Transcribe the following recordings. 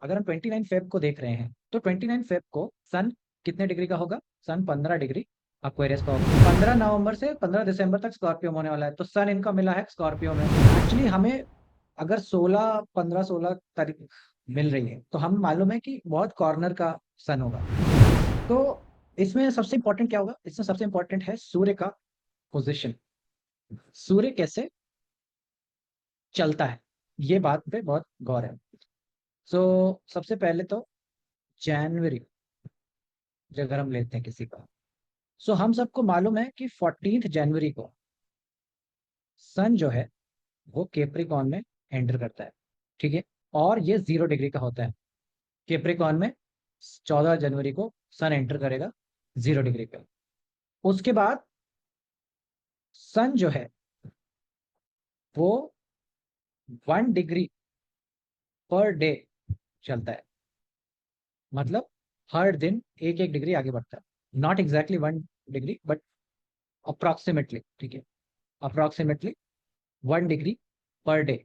अगर हम 29 फेब को देख रहे हैं तो 29 फेब को सन कितने डिग्री का होगा? सन 15 डिग्री अक्वेरियस का होगा। 15 नवंबर से 15 दिसंबर तक स्कॉर्पियो में होने वाला है, तो सन इनका मिला है स्कॉर्पियो में। एक्चुअली हमें अगर 16, 15, 16 तारीख मिल रही है तो हम मालूम है कि बहुत कॉर्नर का सन होगा। तो इसमें सबसे इंपॉर्टेंट क्या होगा? इसमें सबसे इंपॉर्टेंट है सूर्य का पोजीशन। सूर्य कैसे चलता है, ये बात पे बहुत गौर है। सो सबसे पहले तो जनवरी अगर हम लेते हैं किसी का, सो हम सबको मालूम है कि 14 जनवरी को सन जो है वो केप्रिकॉन में एंटर करता है। ठीक है, और ये 0 डिग्री का होता है। केप्रिकॉन में 14 जनवरी को सन एंटर करेगा 0 डिग्री पे। उसके बाद सन जो है वो 1 डिग्री पर डे चलता है। मतलब हर दिन एक एक डिग्री आगे बढ़ता है। Not exactly 1 degree but approximately, ठीक है, अप्रोक्सीमेटली 1 डिग्री पर डे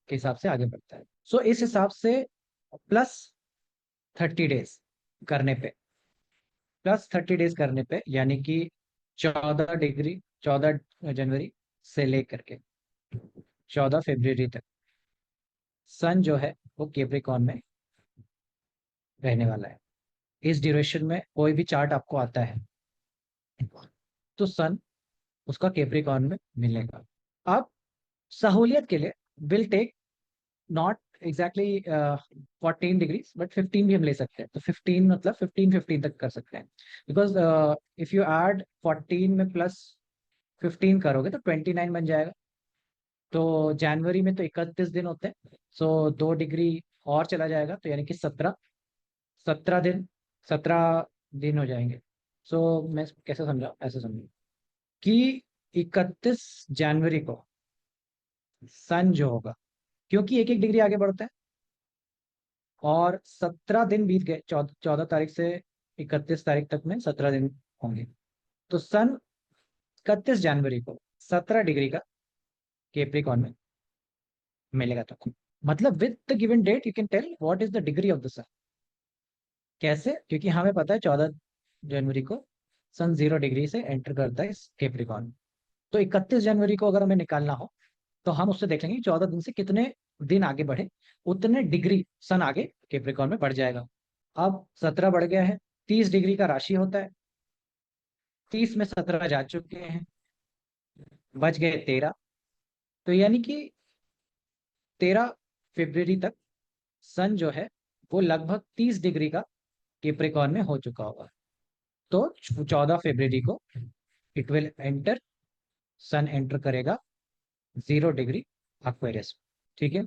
के हिसाब से आगे बढ़ता है। सो इस हिसाब से +30 डेज करने पे, +30 डेज करने पे यानी कि 14 डिग्री, 14 जनवरी से लेकर के 14 फरवरी तक सन जो है वो केप्रिकॉन में रहने वाला है। इस ड्यूरेशन में कोई भी चार्ट आपको आता है तो सन उसका केप्रिकॉन में मिलेगा। अब सहूलियत के लिए will take not exactly 14 degree but 15 भी हम ले सकते हैं। तो 15 मतलब 15 तक कर सकते हैं, बिकॉज इफ यू ऐड 14 में +15 करोगे तो 29 बन जाएगा। तो जनवरी में तो 31 दिन होते हैं, सो 2 डिग्री और चला जाएगा, तो यानी कि 17 दिन, 17 दिन हो जाएंगे। सो मैं कैसे समझा, ऐसे समझो कि 31 जनवरी को सन जो होगा, क्योंकि एक एक डिग्री आगे बढ़ता है और 17 दिन बीत गए, 14 तारीख से 31 तारीख तक में 17 दिन होंगे, तो सन 31 जनवरी को 17 डिग्री का केप्रिकॉन में मिलेगा। तो मतलब with the given date you can tell what is the degree of the sun. कैसे? क्योंकि हमें पता है 14 जनवरी को सन 0 डिग्री से एंटर करता है इस केप्रिकॉन में। तो 31 जनवरी को अगर हमें निकालना हो तो हम उससे देख लेंगे 14 दिन से कितने दिन आगे बढ़े, उतने डिग्री सन आगे केप्रिकॉन में बढ़ जाएगा। अब 17 बढ़ गया है, 30 डिग्री का राशि होता है, 30 में 17 जा चुके हैं, बच गए 13। तो यानी कि 13 फरवरी तक सन जो है वो लगभग 30 डिग्री का केप्रिकॉन में हो चुका होगा। तो 14 फरवरी को it will enter, sun enter करेगा 0 डिग्री एक्वेरियस। ठीक है,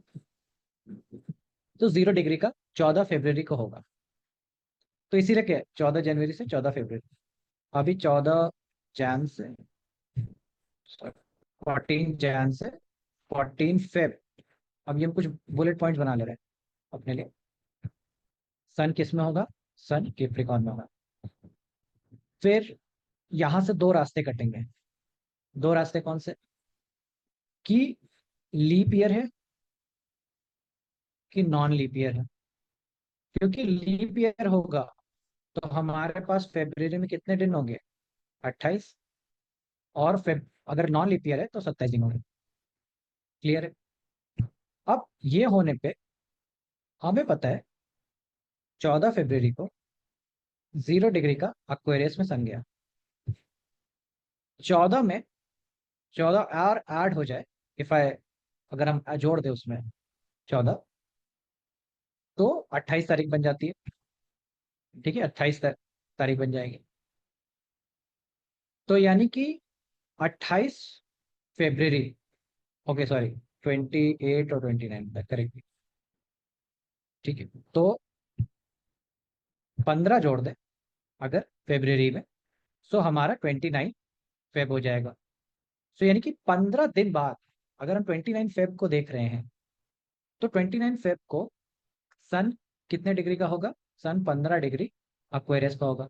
तो 0 डिग्री का 14 फरवरी को होगा। तो इसीलिए क्या है, 14 जनवरी से 14 फरवरी। अभी 14 जैन से 14 जैन से 14 फेब। अभी हम कुछ बुलेट पॉइंट्स बना ले रहे हैं अपने लिए। सन किस में होगा? सन कैप्रिकॉर्न में होगा। फिर यहां से दो रास्ते कटेंगे। दो रास्ते कौन से? कि लीप ईयर है कि नॉन लीप ईयर है। क्योंकि लीप ईयर होगा तो हमारे पास फरवरी में कितने दिन होंगे? 28। और फेब अगर नॉन लीप ईयर है तो 27 दिन होंगे। क्लियर है? अब ये होने पे हमें पता है 14 फरवरी को 0 डिग्री का अक्वेरियस में सन गया। 14 में 14 और ऐड हो जाए, इफ आई अगर हम जोड़ दे उसमें 14, तो 28 तारीख बन जाती है। ठीक है, 28 तारीख बन जाएगी। तो यानी कि 28 फरवरी, ओके सॉरी, 28 और 29 करेक्ट। ठीक है, तो 15 जोड़ दे अगर फरवरी में, सो हमारा 29 फेब हो जाएगा। सो यानी कि 15 दिन बाद अगर हम 29 फेब को देख रहे हैं तो 29 फेब को सन कितने डिग्री का होगा? सन 15 डिग्री अक्वेरियस का होगा।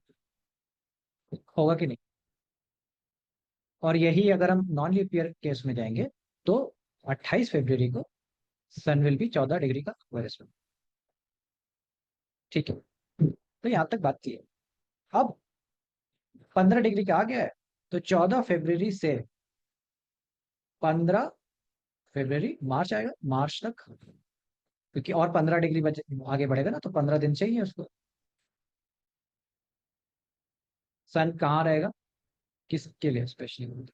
होगा कि नहीं? और यही अगर हम नॉन लीप ईयर केस में जाएंगे तो 28 फरवरी को सन विल बी 14 डिग्री का अक्वेरियस में। ठीक है, तो यहाँ तक बात की है। अब 15 डिग्री का आ गया है, तो 14 फरवरी से 15 फरवरी, मार्च आएगा, मार्च तक, क्योंकि और 15 डिग्री आगे बढ़ेगा ना, तो 15 दिन चाहिए उसको। सन कहाँ रहेगा, किसके लिए specially,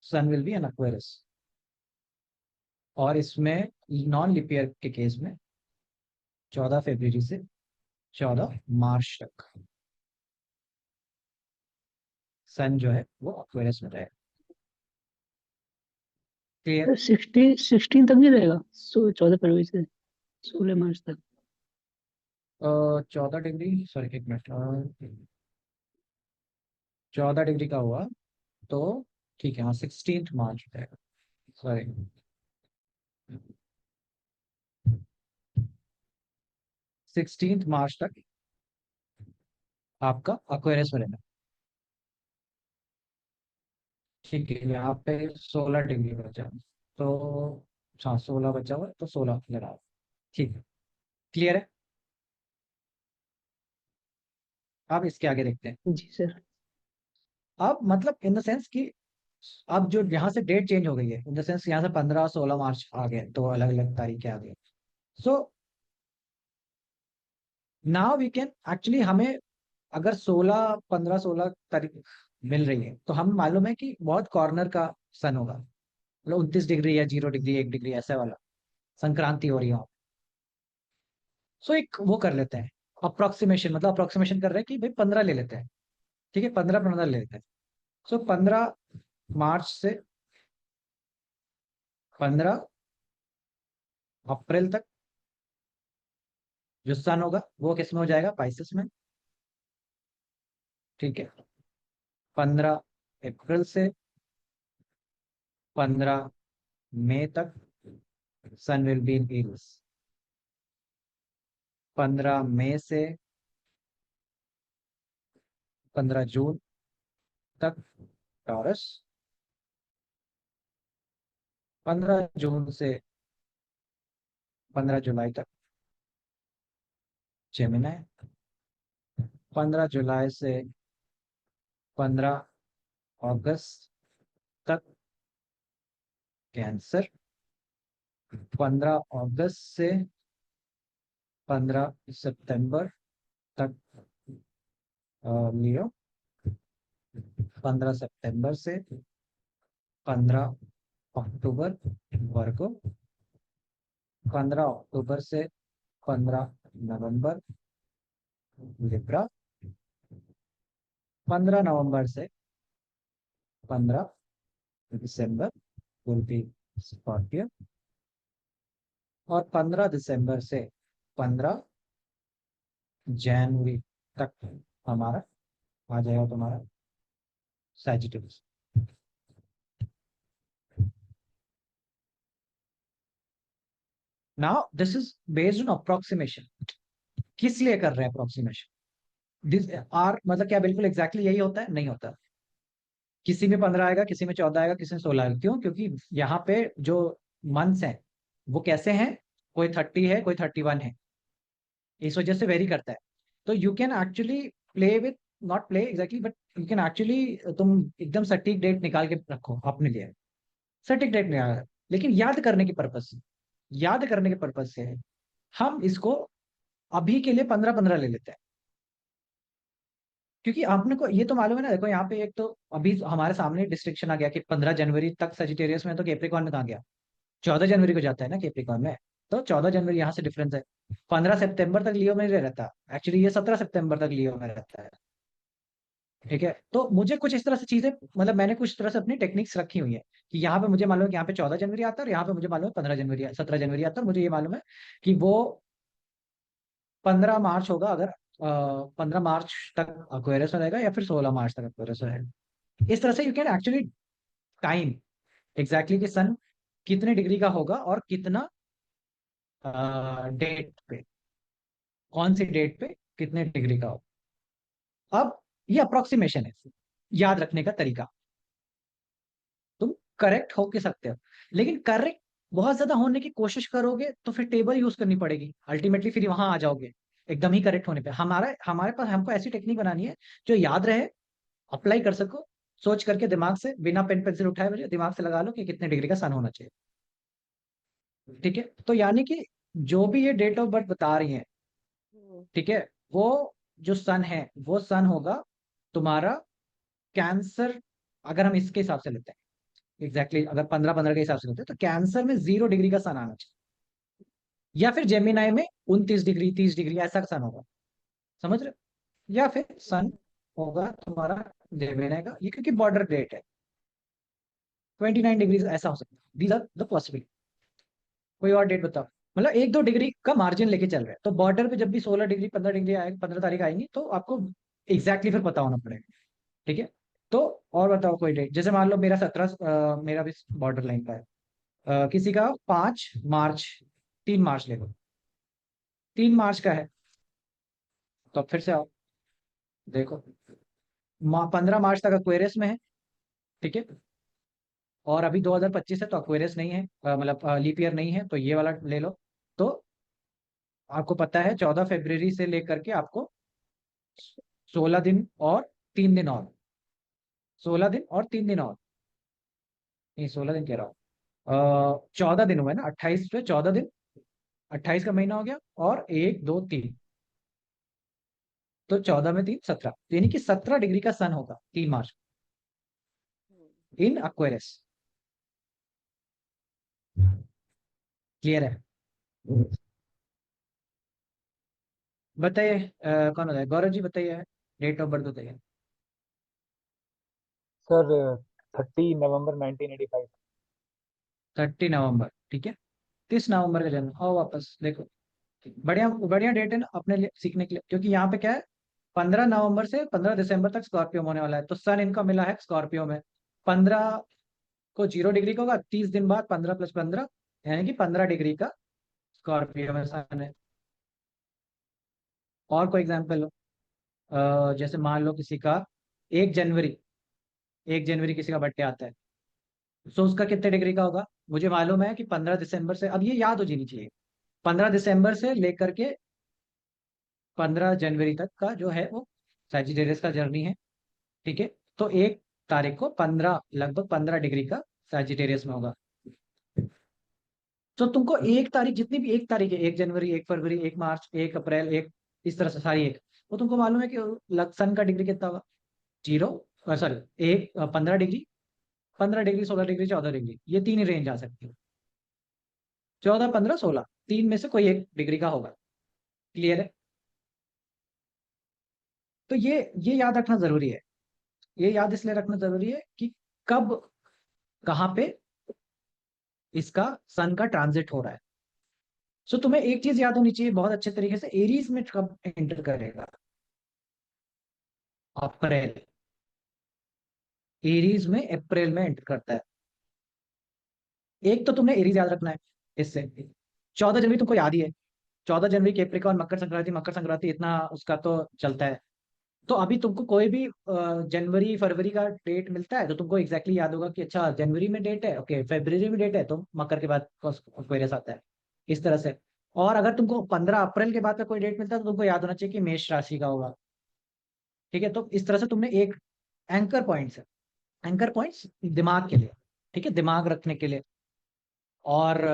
sun will be an Aquarius. और इसमें नॉन लिप ईयर के केस में 14 फरवरी से 14 मार्च तक सन जो है वो एक्वेरियस में रहेगा। क्लियर। 16 तक नहीं रहेगा, 14 फरवरी से 16 मार्च तक। 14 डिग्री, सॉरी एक मिनट, 14 डिग्री का हुआ तो ठीक है, हाँ 16 मार्च रहेगा, सॉरी 16 मार्च तक आपका एक्वेरियस में रहना। ठीक है, यहाँ पे 16 डिग्री बचा, तो हाँ 16 बचा हुआ है, तो 16 लगा। ठीक है, क्लियर है। अब इसके आगे देखते हैं। जी सर। अब मतलब इन द सेंस कि अब जो यहाँ से डेट चेंज हो गई है, इन द सेंस यहाँ से 15 16 मार्च आ गए, तो अलग अलग तारीखें आ गई। So now we can actually, हमें अगर 16 15 16 तारीख मिल रही है, तो हमें मालूम है कि बहुत कॉर्नर का सन होगा, मतलब 29 डिग्री या 0 डिग्री 1 डिग्री ऐसा वाला संक्रांति हो रही है। सो एक वो कर लेते हैं, अप्रोक्सीमेशन, मतलब अप्रोक्सीमेशन कर रहे हैं कि भाई 15 ले लेते हैं। ठीक है, 15 15 ले लेते हैं। सो 15 मार्च से 15 अप्रैल तक जो सन होगा वो किस में हो जाएगा, पाइसेस में। ठीक है, 15 अप्रैल से 15 मई तक सन विल बी इन एरियस। 15 मई से 15 जून तक टॉरस। 15 जून से 15 जुलाई तक जेमिनाई। 15 जुलाई से 15 अगस्त तक कैंसर। 15 अगस्त से 15 सितंबर तक लियो। 15 सितंबर से 15 अक्टूबर वर्गो। 15 अक्टूबर से 15 नवंबर लिब्रा। 15 नवंबर से 15 दिसंबर विल बी स्कॉर्पियो। और 15 दिसंबर से 15 जनवरी तक हमारा आ जाएगा तुम्हारा Sagittarius. Now this is based on approximation. किस लिए कर रहे हैं अप्रोक्सीमेशन, दिस आर मतलब क्या बिल्कुल एग्जैक्टली यही होता है, नहीं होता। किसी में 15 आएगा, किसी में 14 आएगा, किसी में 16 आएगा। क्यों, क्योंकि यहाँ पे जो मंथ्स हैं वो कैसे हैं, कोई 30 है, कोई 31 है, इस वजह से वेरी करता है। तो you can actually play with, not play exactly, but you can actually, तुम एकदम सटीक डेट निकाल के रखो अपने लिए, सटीक डेट निकाल, लेकिन याद करने की पर्पज से, याद करने के पर्पज से हम इसको अभी के लिए 15 15 ले लेते हैं। क्योंकि आपने को ये तो मालूम है ना, देखो यहाँ पे एक तो अभी हमारे सामने डिस्ट्रिक्शन आ गया कि 15 जनवरी तक सजिटेरियस में, तो कैप्रिकॉर्न में कहाँ गया, 14 जनवरी को जाता है ना कैप्रिकॉर्न में। तो 14 जनवरी यहाँ से डिफरेंस है। 15 सितंबर तक लियो में रहता है, एक्चुअली ये 17 सितंबर तक लियो में रहता है। ठीक है, तो मुझे कुछ इस तरह से चीजें, मतलब मैंने कुछ तरह से अपनी टेक्निक्स रखी हुई है कि यहाँ पे मुझे मालूम है कि यहाँ पे 14 जनवरी आता है, और यहाँ पे मुझे मालूम है 15 जनवरी 17 जनवरी आता है। मुझे ये मालूम है कि वो 15 मार्च होगा, अगर 15 मार्च तक अक्वेरियस में रहेगा, या फिर 16 मार्च तक अक्वेरियस में रहेगा। इस तरह से you can actually time exactly कि सन कितने डिग्री का होगा और कितना डेट पे, कौन सी डेट पे कितने डिग्री का होगा। अब ये अप्रोक्सीमेशन है, याद रखने का तरीका। तुम करेक्ट हो के सकते हो, लेकिन करेक्ट बहुत ज्यादा होने की कोशिश करोगे तो फिर टेबल यूज करनी पड़ेगी, अल्टीमेटली फिर वहां आ जाओगे एकदम ही करेक्ट होने पे। हमारे हमारे पास हमको ऐसी टेक्निक बनानी है जो याद रहे, अप्लाई कर सको, सोच करके दिमाग से, बिना पेन पेंसिल उठाए हुए दिमाग से लगा लो कि कितने डिग्री का सन होना चाहिए। ठीक है, तो यानी कि जो भी ये डेट ऑफ बर्थ बता रही है, ठीक है, वो जो सन है वो सन होगा तुम्हारा कैंसर। अगर हम इसके हिसाब से लेते हैं एग्जैक्टली अगर 15-15 के हिसाब से लेते हैं तो कैंसर में 0 डिग्री का सन आना चाहिए, या फिर जेमिनाई में 29 डिग्री 30 डिग्री ऐसा सन होगा, समझ रहे हो? या फिर सन होगा तुम्हारा जेमिनाई का, ये क्योंकि बॉर्डर डेट है, 29 डिग्री ऐसा हो सकता है। These are the possibility. कोई और डेट बताओ, मतलब 1-2 डिग्री का मार्जिन लेके चल रहे हैं, तो बॉर्डर पे जब भी 16 डिग्री 15 डिग्री आएगी, 15 तारीख आएंगी, तो आपको एग्जैक्टली फिर पता होना पड़ेगा। ठीक है, तो और बताओ कोई डेट, जैसे मान लो मेरा 17, मेरा भी बॉर्डर लाइन का है, किसी का 5 मार्च, 3 मार्च ले लो, 3 मार्च का है, तो अब फिर से आओ देखो, 15 मार्च तक एक्वेरियस में है। ठीक है, और अभी 2025 है तो एक्वेरियस नहीं है, मतलब लीप ईयर नहीं है, तो ये वाला ले लो। तो आपको पता है 14 फरवरी से लेकर के आपको 16 दिन और 3 दिन और, 16 दिन और 3 दिन और, नहीं 16 दिन कह रहा हूँ, 14 दिन हुए ना, 28 पे 14 दिन, 28 का महीना हो गया, और 1 2 3, तो 14 में 3 17, यानी कि 17 डिग्री का सन होगा 3 मार्च इन अक्वेरियस। क्लियर है? बताइए, कौन बताइए, गौरव जी बताइए, डेट ऑफ बर्थ बताइए। सर 30 नवंबर 1985। 30 नवंबर, ठीक है, 30 नवंबर का जन्म। आओ वापस देखो, बढ़िया बढ़िया डेट है ना अपने लिए सीखने के लिए, क्योंकि यहाँ पे क्या है, 15 नवंबर से 15 दिसंबर तक स्कॉर्पियो में होने वाला है, तो सन इनका मिला है स्कॉर्पियो में। 15 को 0 डिग्री का होगा, 30 दिन बाद 15 + 15, यानी कि 15 डिग्री का स्कॉर्पियो में सन है। और कोई एग्जाम्पल लो, जैसे मान लो किसी का 1 जनवरी, 1 जनवरी किसी का बर्थडे आता है, तो उसका कितने डिग्री का होगा? मुझे मालूम है कि 15 दिसंबर से, अब ये याद हो जानी चाहिए, 15 दिसंबर से लेकर के 15 जनवरी तक का जो है वो सैजिटेरियस का जर्नी है। ठीक है, तो 1 तारीख को 15, लगभग 15 डिग्री का सैजिटेरियस में होगा। तो तुमको 1 तारीख, जितनी भी 1 तारीख है, 1 जनवरी, 1 फरवरी, 1 मार्च, 1 अप्रैल, एक, इस तरह से सारी एक, वो तुमको मालूम है कि सन का डिग्री कितना होगा? 0, sorry, 15 degree, 15 degree, 16 degree, 14 degree, ये तीन ही रेंज आ सकती है, 14 15 16, तीन में से कोई एक डिग्री का होगा। क्लियर है? तो ये याद रखना जरूरी है, ये याद इसलिए रखना जरूरी है कि कब, कहाँ पे इसका सन का ट्रांजिट हो रहा है। सो तुम्हें एक चीज याद होनी चाहिए बहुत अच्छे तरीके से, एरीज में कब एंटर करेगा? अप्रैल, एरीज में अप्रैल में एंटर करता है। एक तो तुमने एरीज याद रखना है इससे। 14 जनवरी तुमको याद ही है, 14 जनवरी कैप्रिकॉर्न, मकर संक्रांति, मकर संक्रांति इतना उसका तो चलता है। तो अभी तुमको कोई भी जनवरी फरवरी का डेट मिलता है तो तुमको एग्जैक्टली याद होगा कि अच्छा जनवरी में डेट है, ओके फरवरी में डेट है, तो मकर के बाद एक्वेरियस आता है, इस तरह से। और अगर तुमको 15 अप्रैल के बाद का कोई डेट मिलता है तो तुमको याद होना चाहिए कि मेष राशि का होगा। ठीक है, तो इस तरह से तुमने एक एंकर पॉइंट्स है, एंकर पॉइंट्स दिमाग के लिए, ठीक है, दिमाग रखने के लिए। और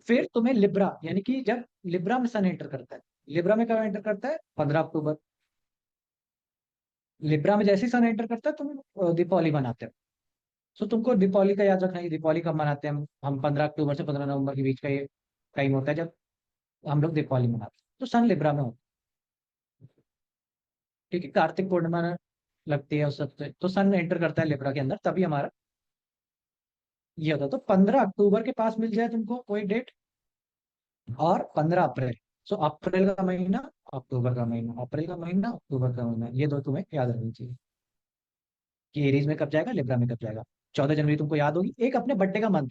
फिर तुम्हें लिब्रा, यानी कि जब लिब्रा में सन एंटर करता है, लिब्रा में कब एंटर करता है? 15 अक्टूबर। लिब्रा में जैसे ही सन एंटर करता है तुम दीपावली मनाते हो। सो तुमको दीपावली का याद रखना है कि दीपावली कब मनाते हैं हम 15 अक्टूबर से 15 नवंबर के बीच का ये टाइम होता है जब हम लोग दीपावली मनाते हैं, तो सन लिब्रा में होता है। ठीक है, कार्तिक पूर्णिमा लगती है उस सबसे, तो सन एंटर करता है लिब्रा के अंदर, तभी हमारा ये होता है। तो 15 अक्टूबर के पास मिल जाए तुमको कोई डेट, और 15 अप्रैल, सो अप्रैल का महीना, अक्टूबर का महीना, अप्रैल का महीना, अक्टूबर का महीना, ये दो तुम्हें याद रखनी चाहिए कि एरीज में कब जाएगा, लिब्रा में कब जाएगा। 14 जनवरी तुमको याद होगी, एक अपने बर्थडे का मंथ,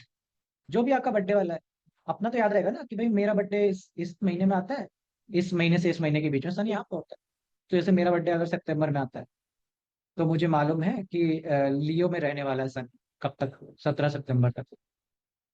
जो भी आपका बर्थडे वाला है, अपना तो याद रहेगा ना कि भाई मेरा बर्थडे इस महीने में आता है, इस महीने से इस महीने के बीच में सन यहाँ पे होता है। तो जैसे मेरा बर्थडे अगर सितंबर में आता है, तो मुझे मालूम है कि लियो में रहने वाला है सन, कब तक? 17 सितंबर तक।